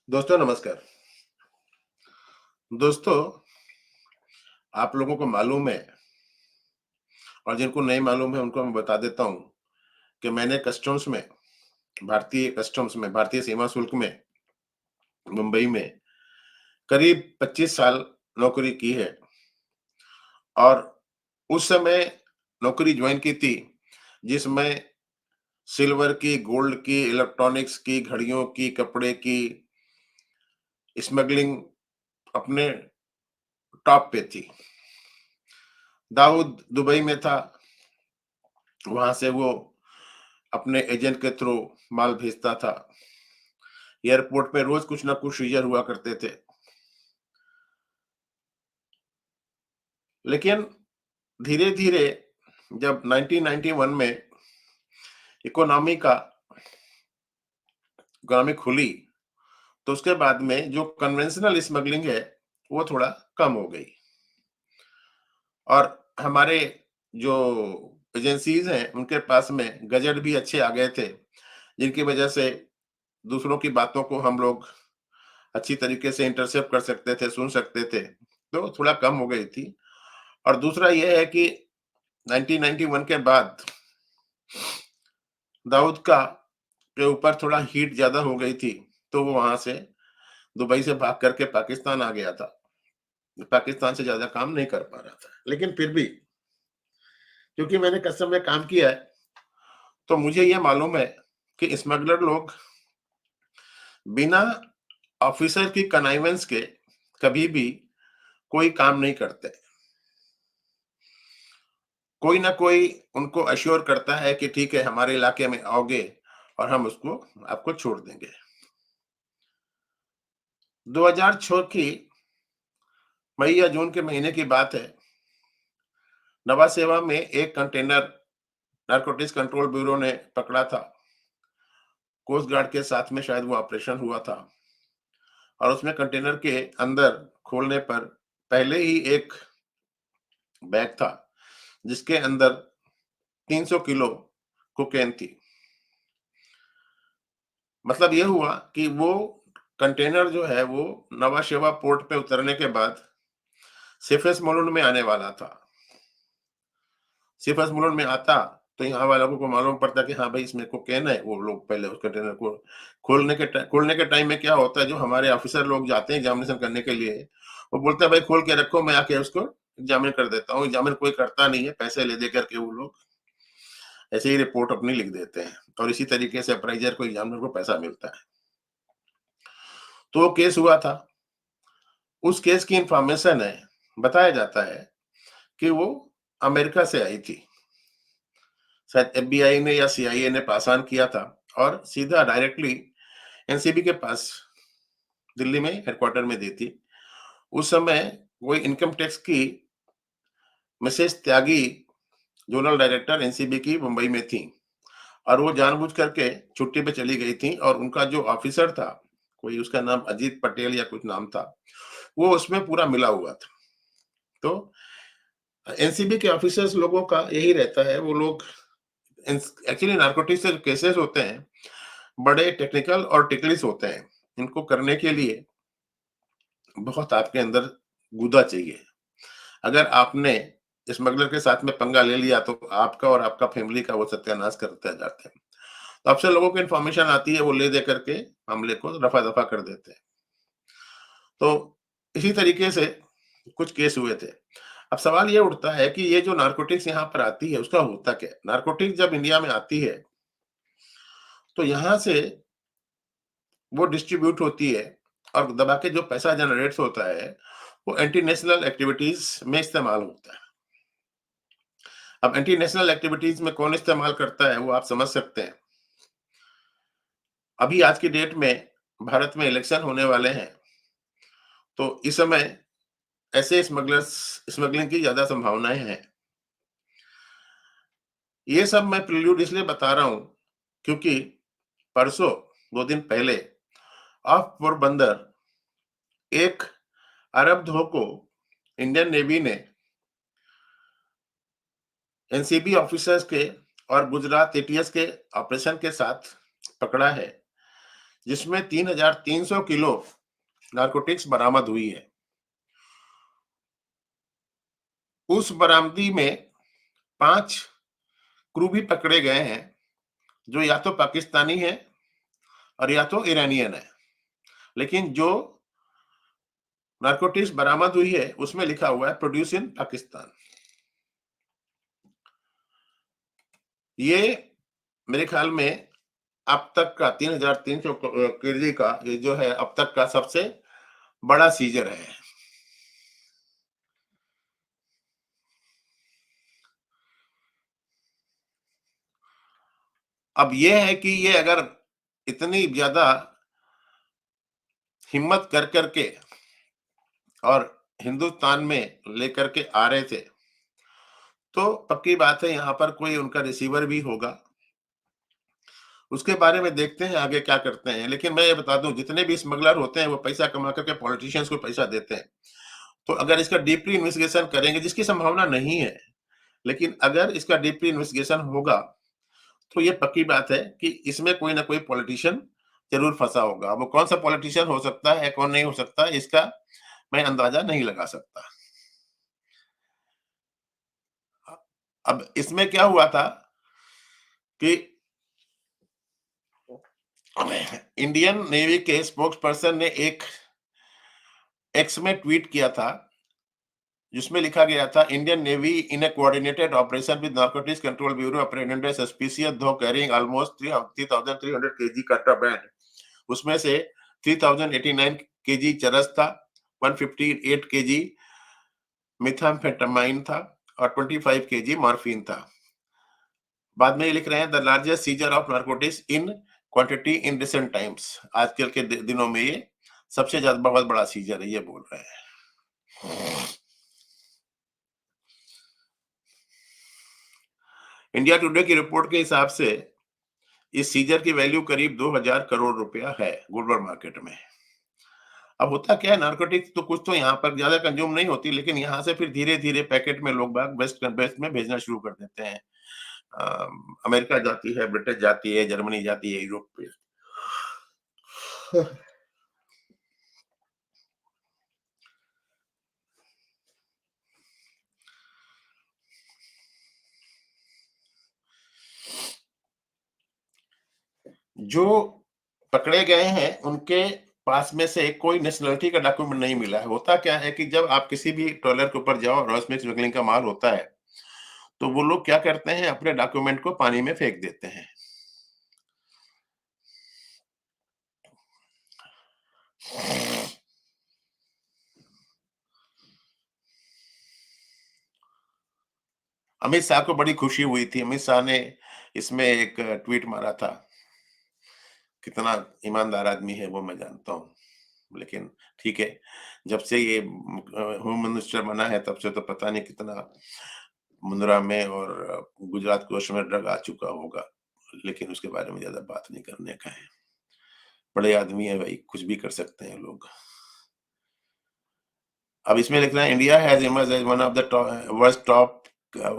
दोस्तों नमस्कार। दोस्तों, आप लोगों को मालूम है और जिनको नहीं मालूम है उनको मैं बता देता हूँ कि मैंने भारतीय सीमा शुल्क में मुंबई में करीब 25 साल नौकरी की है और उस समय नौकरी जॉइन की थी जिसमें सिल्वर की, गोल्ड की, इलेक्ट्रॉनिक्स की, घड़ियों की, कपड़े की स्मगलिंग अपने टॉप पे थी। दाऊद दुबई में था, वहाँ से वो अपने एजेंट के थ्रू माल भेजता था। एयरपोर्ट पे रोज कुछ ना कुछ सीजर हुआ करते थे। लेकिन धीरे-धीरे जब 1991 में इकोनॉमी का इकोनॉमी खुली, तो उसके बाद में जो कन्वेंशनल स्मगलिंग है, वो थोड़ा कम हो गई और हमारे जो एजेंसीज़ हैं, उनके पास में गजेट भी अच्छे आ गए थे, जिनकी वजह से दूसरों की बातों को हम लोग अच्छी तरीके से इंटरसेप्ट कर सकते थे, सुन सकते थे, तो थोड़ा कम हो गई थी। और दूसरा ये है कि 1991 के बाद दाऊद का के ऊपर थोड़ा हीट ज़्यादा हो गई थी, तो वो वहाँ से दुबई से भाग करके पाकिस्तान आ गया था। पाकिस्तान से ज़्यादा काम नहीं कर पा रहा था। लेकिन फिर भी क्योंकि मैंने कस्टम में काम किया है, तो मुझे ये मालूम है कि स्मगलर लोग बिना ऑफिसर की कनाइवेंस के कभी भी कोई काम नहीं करते। कोई ना कोई उनको एश्योर करता है कि ठीक है, हमारे इलाके में आओगे और हम उसको आपको छोड़ देंगे। 2006 की मई या जून के महीने की बात है। नवा सेवा में एक कंटेनर नारकोटिक्स कंट्रोल ब्यूरो ने पकड़ा था। कोस्ट गार्ड के साथ में शायद वो ऑपरेशन हुआ था और उसमें कंटेनर के अंदर खोलने पर पहले ही एक बैग था जिसके अंदर 300 किलो कोकेन थी। मतलब ये हुआ कि वो कंटेनर जो है वो नवा शेवा पोर्ट पे उतरने के बाद सिफेस मोलून में आने वाला था। सिफस मोलून में आता तो यहाँ वालों को मालूम पड़ता कि हाँ भाई इसमें कोकेन है। वो लोग पहले उस कंटेनर को खोलने के टाइम में क्या होता है, जो हमारे ऑफिसर लोग जाते हैं एग्जामिनेशन करने के लिए, वो बोलते हैं भाई खोल के रखो, मैं आके उसको एग्जामिन कर देता हूँ। एग्जामिन कोई करता नहीं है, पैसे ले दे करके वो लोग ऐसे ही रिपोर्ट अपनी लिख देते हैं और इसी तरीके से अप्राइजर को, एग्जामिनर को पैसा मिलता है। तो वो केस हुआ था। उस केस की इंफॉर्मेशन है, बताया जाता है कि वो अमेरिका से आई थी। शायद एफबीआई ने या सीआईए ने पास ऑन किया था और सीधा डायरेक्टली एनसीबी के पास दिल्ली में हेडक्वार्टर में दी थी। उस समय कोई इनकम टैक्स की मिसेस त्यागी जोनल डायरेक्टर एनसीबी की मुंबई में थी और वो जानबूझ करके छुट्टी पे चली गई थी और उनका जो ऑफिसर था, कोई उसका नाम अजीत पटेल या कुछ नाम था, वो उसमें पूरा मिला हुआ था। तो एनसीबी के ऑफिसर्स लोगों का यही रहता है, वो लोग एक्चुअली नारकोटिक्स से केसेस होते हैं, बड़े टेक्निकल और टिकलिस होते हैं। इनको करने के लिए बहुत आपके अंदर गुदा चाहिए। अगर आपने स्मगलर के साथ में पंगा ले लिया तो आपका और आपका फैमिली का वो सत्यानाश करते जाते हैं। तो अक्सर लोगों को इन्फॉर्मेशन आती है, वो ले दे करके मामले को रफा-दफा कर देते हैं। तो इसी तरीके से कुछ केस हुए थे। अब सवाल ये उठता है कि ये जो नारकोटिक्स यहाँ पर आती है, उसका होता क्या है? नारकोटिक्स जब इंडिया में आती है, तो यहाँ से वो डिस्ट्रीब्यूट होती है और दबा के जो पैसा जनरेट्स होता है, वो एंटी नेशनल एक्टिविटीज़ में इस्तेमाल होता है। अब एंटी नेशनल एक्टिविटीज़ में कौन इस्तेमाल करता है, वो आप समझ सकते हैं। अभी आज की डेट में भारत में इलेक्शन होने वाले हैं, तो इस समय ऐसे स्मगलिंग की ज़्यादा संभावनाएँ हैं। ये सब मैं प्रिल्यूड इसलिए बता रहा हूँ, क्योंकि परसों 2 दिन पहले ऑफ पोरबंदर एक अरब धो को इंडियन नेवी ने एनसीबी ऑफिसर्स के और गुजरात एटीएस के ऑपरेशन के साथ पकड़ा है, जिसमें 3,300 किलो नारकोटिक्स बरामद हुई है। उस बरामदी में 5 क्रू भी पकड़े गए हैं, जो या तो पाकिस्तानी है और या तो ईरानियन है। लेकिन जो नारकोटिक्स बरामद हुई है, उसमें लिखा हुआ है प्रोड्यूस इन पाकिस्तान। ये मेरे ख्याल में अब तक का 3,300 केजी का ये जो है अब तक का सबसे बड़ा सीजर है। अब ये है कि ये अगर इतनी ज्यादा हिम्मत कर करके और हिंदुस्तान में लेकर के आ रहे थे, तो पक्की बात है यहाँ पर कोई उनका रिसीवर भी होगा। उसके बारे में देखते हैं आगे क्या करते हैं। लेकिन मैं ये बता दूं, जितने भी स्मगलर होते हैं वो पैसा कमा करके पॉलिटिशियंस को पैसा देते हैं। तो अगर इसका डीपली इन्वेस्टिगेशन करेंगे, जिसकी संभावना नहीं है, लेकिन अगर इसका डीपली इन्वेस्टिगेशन होगा तो ये पक्की बात है कि इसमें कोई ना कोई पॉलिटिशियन जरूर फंसा होगा। वो कौन सा पॉलिटिशियन हो सकता है, कौन नहीं हो सकता, इसका मैं अंदाजा नहीं लगा सकता। अब इसमें क्या हुआ था कि इंडियन नेवी के स्पोक्स पर्सन ने एक एक्स में ट्वीट किया था, जिसमें लिखा गया था, Indian navy in A coordinated operation with narcotics control bureau apprehended suspicious दो कैरिंग ऑलमोस्ट 3,300 केजी कट्टाबैंड। उसमें से 3,089 केजी चरस था, 158 केजी मिथाम्फेटामाइन था और 25 केजी मॉर्फिन था। बाद में ये लिख रहे हैं, the largest scissor of narcotics in quantity in recent times. आजकल के दिनों में ये सबसे ज्यादा बहुत बड़ा सीजर है, ये बोल रहे हैं। इंडिया टुडे की रिपोर्ट के हिसाब से इस सीजर की वैल्यू करीब 2,000 करोड़ रुपया है ग्लोबल मार्केट में। अब होता क्या है, नारकोटिक्स तो कुछ तो यहाँ पर ज्यादा कंज्यूम नहीं होती, लेकिन यहाँ से फिर धीरे धीरे पैकेट में लोग बाग वेस्ट वेस्ट में भेजना शुरू कर देते हैं। अमेरिका जाती है, ब्रिटेन जाती है, जर्मनी जाती है, यूरोप पे। जो पकड़े गए हैं उनके पास में से कोई नेशनलिटी का डॉक्यूमेंट नहीं मिला है। होता क्या है कि जब आप किसी भी ट्रॉलर के ऊपर जाओ और उसमें स्मगलिंग का माल होता है, तो वो लोग क्या करते हैं, अपने डॉक्यूमेंट को पानी में फेंक देते हैं। अमित शाह को बड़ी खुशी हुई थी। अमित शाह ने इसमें एक ट्वीट मारा था। कितना ईमानदार आदमी है वो मैं जानता हूँ, लेकिन ठीक है, जब से ये होम मिनिस्टर बना है तब से तो पता नहीं कितना मुंद्रा में और गुजरात कोष में ड्रग आ चुका होगा, लेकिन उसके बारे में ज्यादा बात नहीं करने का है। बड़े आदमी है भाई, कुछ भी कर सकते हैं लोग। अब इसमें लिख रहा है, India has emerge as one of the world's top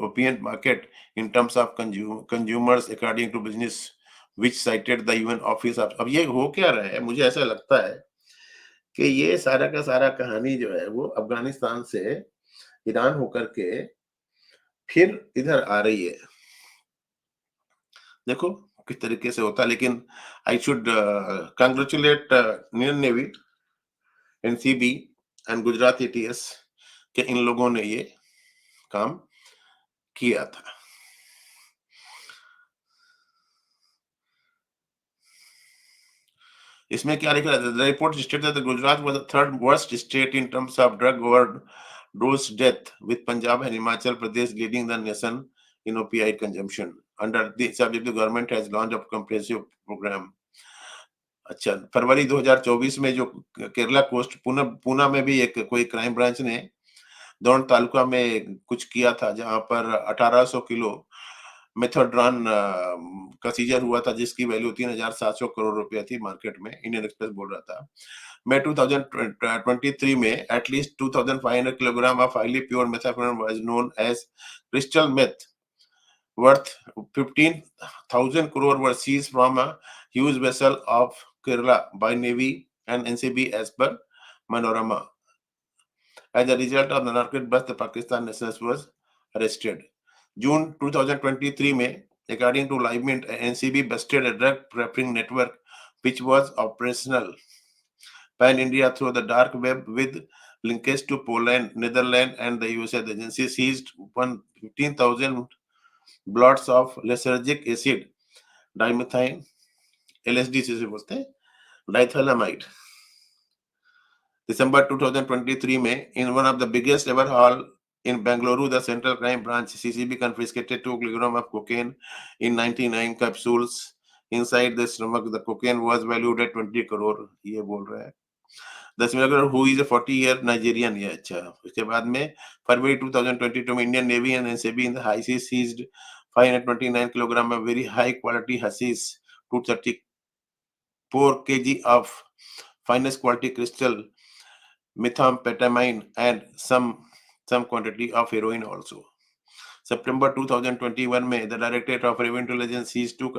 opulent market in terms of consumers according to business which cited the UN office of. अब ये हो क्या रहा है, मुझे ऐसा लगता है कि ये सारा का सारा कहानी जो है वो अफगानिस्तान से ईरान होकर के फिर इधर आ रही है। देखो किस तरीके से होता है। लेकिन I should congratulate Indian navy, NCB and Gujarat ATS के इन लोगों ने ये काम किया था। इसमें क्या लिखा है, the report state that Gujarat was the third worst state in terms of drug overdose death, with Punjab and Himachal Pradesh leading the nation in opioid consumption. Under this subject, the government has launched a comprehensive program. अच्छा, फरवरी 2024 में जो Kerala coast Poona में भी एक कोई crime branch ने दौंड तालुका में कुछ किया था, जहां पर 1800 किलो मेथोड्रॉन का सीजर हुआ था, जिसकी वैल्यू 3,700 करोड़ रुपया थी मार्केट में। इंडियन एक्सप्रेस बोल रहा था। मई 2023 में at least 2,500 kilogram of highly pure methamphetamine was known as crystal meth worth 15,000 crore were seized from a huge vessel of Kerala by Navy and NCB as per Manorama. As a result of the narcotic bust, the Pakistan nationals was arrested. June 2023 में, according to Live Mint, NCB busted a drug trafficking network which was operational pan-India through the dark web with linkage to Poland, Netherlands, and the USA. The agency seized 15,000 blots of lysergic acid, dimethyl, LSD जिसे बोलते हैं, diethylamide. December 2023 में, in one of the biggest ever haul in Bengaluru, the Central Crime Branch (CCB) confiscated 2 kilograms of cocaine in 99 capsules. Inside the stomach, the cocaine was valued at 20 crore. ये बोल रहा है. The smuggler, who is a 40-year Nigerian, ये अच्छा. उसके बाद में February 2022 में Indian Navy and NCB in the high seas seized 529 kilograms of very high quality hashish, 234 kg of finest quality crystal methamphetamine, and some quantity of heroin also. September 2021 में the Directorate of Revenue Intelligence seized 2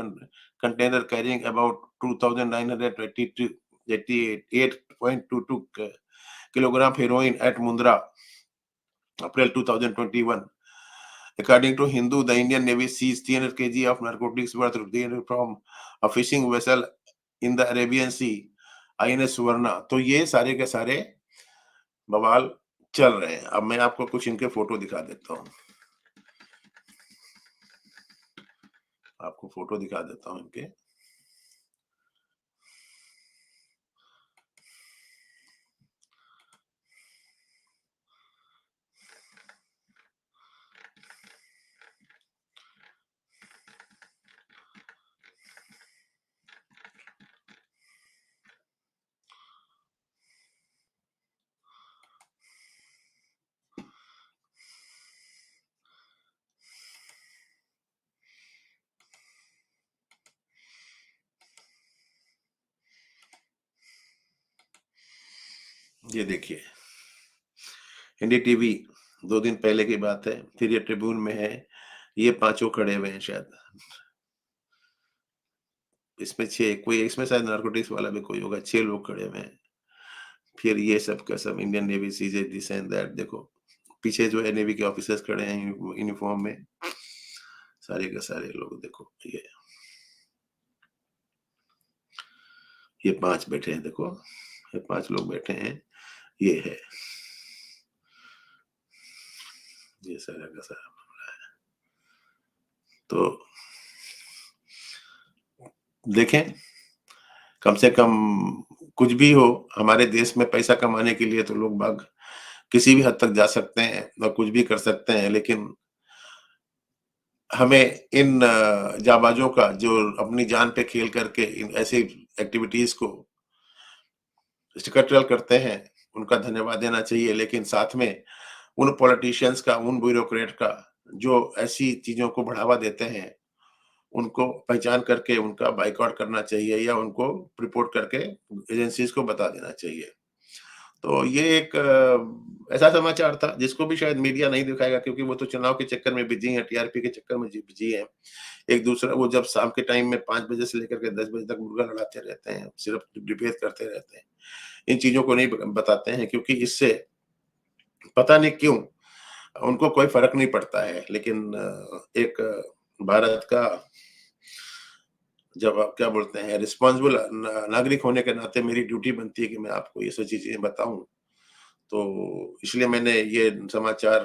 containers carrying about 2,988.22 kilogram heroin at Mundra, April 2021. According to Hindu, the Indian Navy seized 300 kg of narcotics worth from a fishing vessel in the Arabian Sea, INS Suvarna. तो ये सारे के सारे बवाल चल रहे हैं. अब मैं आपको कुछ इनके फोटो दिखा देता हूं. आपको फोटो दिखा देता हूं इनके. ये देखिए, हिंदी टीवी 2 दिन पहले की बात है. फिर ये ट्रिब्यून में है. ये पांचों खड़े हुए हैं शायद. इसमें 6, कोई इसमें शायद नार्कोटिक्स वाला भी कोई होगा. 6 लोग खड़े हुए हैं. फिर ये सब का सब Indian navy CJ this and that. देखो पीछे जो है नेवी के ऑफिसर्स खड़े हैं यूनिफॉर्म में. सारे के सारे लोग देखो. ये 5 बैठे हैं. देखो ये 5 लोग बैठे हैं. ये है, ये सारा का सारा मामला है. तो देखें, कम से कम कुछ भी हो, हमारे देश में पैसा कमाने के लिए तो लोग बाग किसी भी हद तक जा सकते हैं और कुछ भी कर सकते हैं. लेकिन हमें इन जाबाजों का, जो अपनी जान पे खेल करके इन ऐसी एक्टिविटीज को स्टिकटल करते हैं, उनका धन्यवाद देना चाहिए. लेकिन साथ में उन पॉलिटिशियंस का, उन ब्यूरोक्रेट का जो ऐसी चीजों को बढ़ावा देते हैं, उनको पहचान करके उनका बाइकआउट करना चाहिए या उनको रिपोर्ट करके एजेंसीज को बता देना चाहिए. तो ये एक ऐसा समाचार था जिसको भी शायद मीडिया नहीं दिखाएगा, क्योंकि वो तो चुनाव के चक्कर में बिजी हैं, टीआरपी के चक्कर में बिजी हैं. एक दूसरा वो जब शाम के टाइम में 5 बजे से लेकर के 10 बजे तक मुर्गा लड़ाते रहते हैं, सिर्फ डिबेट करते रहते हैं. इन चीजों को नहीं बताते हैं, क्योंकि इससे पता नहीं क्यों उनको कोई फर्क नहीं पड़ता है. लेकिन एक भारत का, जब आप क्या बोलते हैं, रिस्पॉन्सिबल नागरिक होने के नाते मेरी ड्यूटी बनती है कि मैं आपको ये सब चीजें बताऊं. तो इसलिए मैंने ये समाचार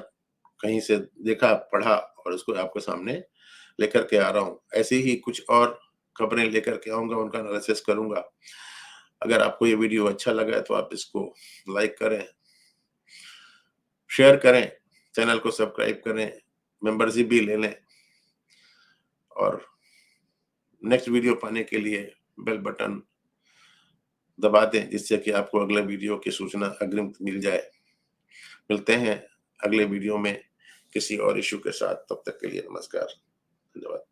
कहीं से देखा, पढ़ा और उसको आपके सामने लेकर के आ रहा हूं. ऐसे ही कुछ और खबरें लेकर के आऊंगा, उनका एनालिसिस करूंगा. अगर आपको ये वीडियो अच्छा लगा है तो आप इसको लाइक करें, शेयर करें, चैनल को सब्सक्राइब करें, मेंबरशिप भी ले लें और नेक्स्ट वीडियो पाने के लिए बेल बटन दबा दें, जिससे कि आपको अगले वीडियो की सूचना अग्रिम मिल जाए. मिलते हैं अगले वीडियो में किसी और इश्यू के साथ. तब तक के लिए नमस्कार, धन्यवाद.